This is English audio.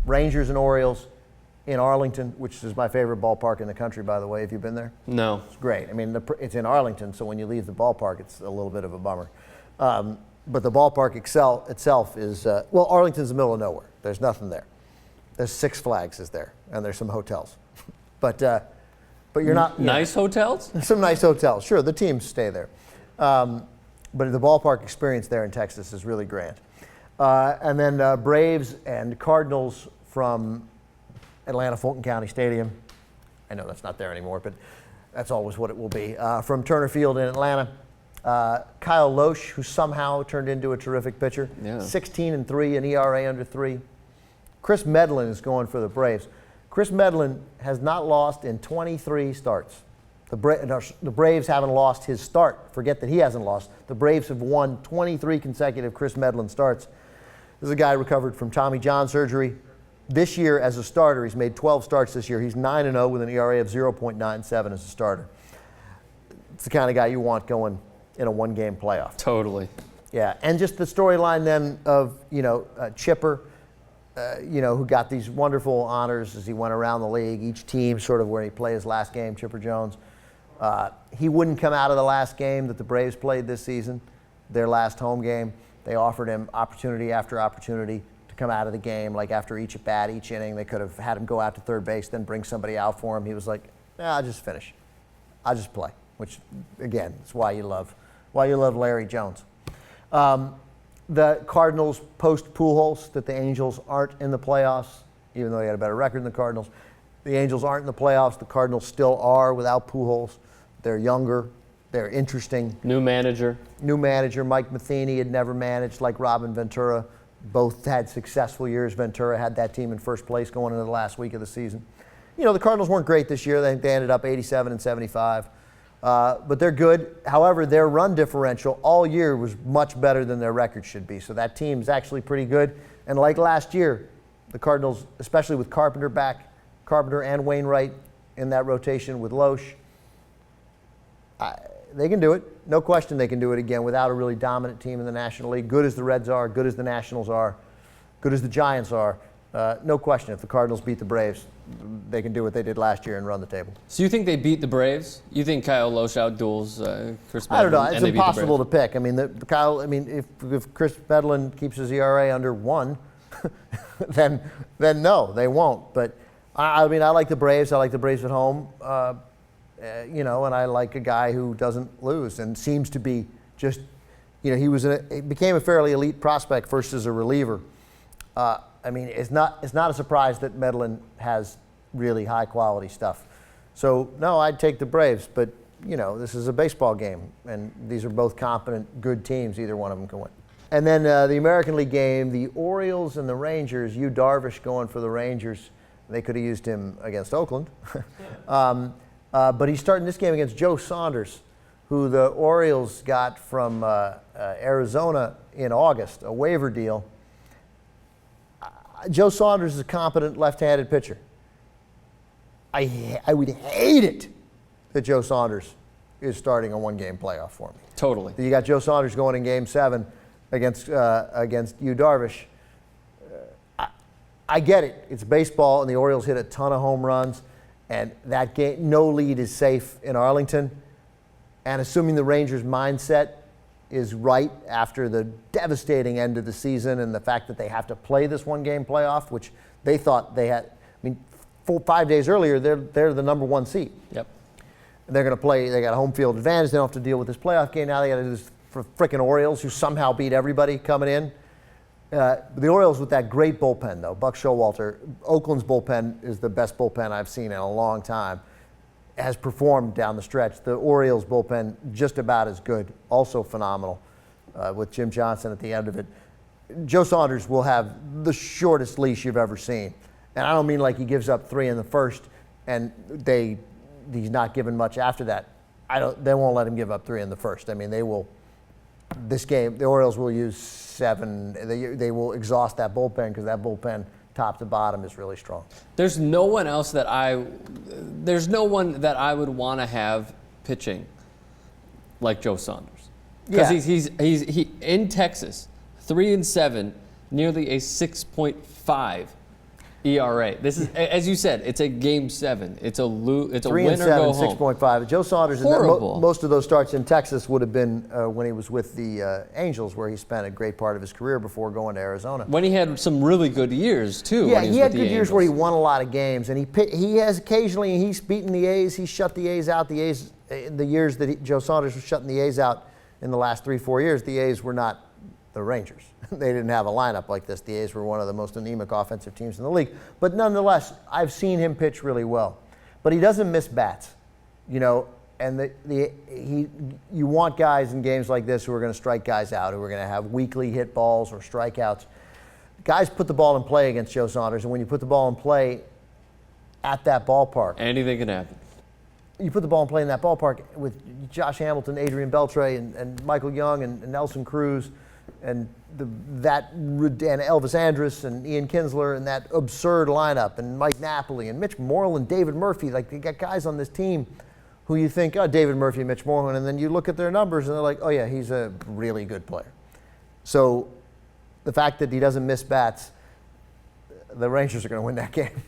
Rangers and Orioles in Arlington, which is my favorite ballpark in the country, by the way. Have you been there? No. It's great. I mean, it's in Arlington, so when you leave the ballpark, it's a little bit of a bummer. But the ballpark itself is, well, Arlington's the middle of nowhere. There's nothing there. There's Six Flags is there, and there's some hotels. But you're not... Nice hotels? Some nice hotels. Sure, the teams stay there. But the ballpark experience there in Texas is really grand. And then Braves and Cardinals from Atlanta Fulton County Stadium. I know that's not there anymore, but that's always what it will be. From Turner Field in Atlanta. Kyle Loesch, who somehow turned into a terrific pitcher. Yeah. 16-3, an ERA under 3. Chris Medlin is going for the Braves. Chris Medlin has not lost in 23 starts. The Braves haven't lost his start. Forget that he hasn't lost. The Braves have won 23 consecutive Chris Medlin starts. This is a guy recovered from Tommy John surgery. This year as a starter, he's made 12 starts this year. He's 9-0 with an ERA of 0.97 as a starter. It's the kind of guy you want going in a one-game playoff. Totally. Yeah, and just the storyline then of, Chipper, who got these wonderful honors as he went around the league, each team sort of where he played his last game, Chipper Jones. He wouldn't come out of the last game that the Braves played this season, their last home game. They offered him opportunity after opportunity to come out of the game, like after each at-bat, each inning. They could have had him go out to third base, then bring somebody out for him. He was like, I'll just finish. I'll just play, which, again, is why you love Larry Jones. The Cardinals post Pujols that the Angels aren't in the playoffs, even though they had a better record than the Cardinals. The Angels aren't in the playoffs. The Cardinals still are without Pujols. They're younger. They're interesting. New manager. Mike Matheny had never managed like Robin Ventura. Both had successful years. Ventura had that team in first place going into the last week of the season. The Cardinals weren't great this year. They ended up 87-75. But they're good. However, their run differential all year was much better than their record should be. So that team's actually pretty good. And like last year, the Cardinals, especially with Carpenter back, Carpenter and Wainwright in that rotation with Loesch, they can do it. No question they can do it again without a really dominant team in the National League. Good as the Reds are, good as the Nationals are, good as the Giants are. No question, if the Cardinals beat the Braves, they can do what they did last year and run the table. So you think they beat the Braves? You think Kyle Loesch outduels Chris Medlin? I don't know. It's impossible to pick. I mean, if Chris Medlin keeps his ERA under 1, then no, they won't. But I like the Braves. I like the Braves at home. And I like a guy who doesn't lose and seems to be just, he became a fairly elite prospect first as a reliever. It's not a surprise that Medlin has really high quality stuff. So no, I'd take the Braves, but this is a baseball game, and these are both competent, good teams. Either one of them can win. And then the American League game, the Orioles and the Rangers. Yu Darvish going for the Rangers. They could have used him against Oakland. But he's starting this game against Joe Saunders, who the Orioles got from Arizona in August, a waiver deal. Joe Saunders is a competent left-handed pitcher. I would hate it that Joe Saunders is starting a one-game playoff for me. Totally. You got Joe Saunders going in Game 7 against Yu Darvish. I get it. It's baseball, and the Orioles hit a ton of home runs. And that game, no lead is safe in Arlington. And assuming the Rangers' mindset is right after the devastating end of the season and the fact that they have to play this one-game playoff, which they thought they had. 5 days earlier, they're the number 1 seed. Yep. And they're going to play. They got a home field advantage. They don't have to deal with this playoff game. Now they got to do this for frickin' Orioles, who somehow beat everybody coming in. The Orioles with that great bullpen, though. Buck Showalter. Oakland's bullpen is the best bullpen I've seen in a long time. Has performed down the stretch. The Orioles bullpen just about as good. Also phenomenal with Jim Johnson at the end of it. Joe Saunders will have the shortest leash you've ever seen. And I don't mean like he gives up 3 in the first and he's not given much after that. They won't let him give up 3 in the first. They will. This game, the Orioles will use 7. They will exhaust that bullpen because that bullpen, top to bottom, is really strong. There's no one that I would want to have pitching like Joe Saunders. Because he's in Texas, 3-7, nearly a 6.5 ERA. This is, as you said, it's a game 7. It's a it's a 3 win and or 7, go home. 6.5. Joe Saunders, and Horrible. most of those starts in Texas would have been when he was with the Angels, where he spent a great part of his career before going to Arizona. When he had some really good years too. Yeah, when he had was with good the years where he Angels. won a lot of games, and he has occasionally, he's beaten the A's. He shut the A's out. The A's, the years that Joe Saunders was shutting the A's out in the last 3-4 years, the A's were not the Rangers. They didn't have a lineup like this. The A's were one of the most anemic offensive teams in the league. But nonetheless, I've seen him pitch really well. But he doesn't miss bats, you know. And you want guys in games like this who are going to strike guys out, who are going to have weakly hit balls or strikeouts. Guys put the ball in play against Joe Saunders, and when you put the ball in play at that ballpark, Anything can happen. you put the ball in play in that ballpark with Josh Hamilton, Adrian Beltre, and Michael Young, and Nelson Cruz, and Elvis Andrus, and Ian Kinsler, and that absurd lineup, and Mike Napoli, and Mitch Moreland, David Murphy. Like, you got guys on this team who you think, oh, David Murphy and Mitch Moreland, and then you look at their numbers, and they're like, oh yeah, he's a really good player. So the fact that he doesn't miss bats, the Rangers are going to win that game.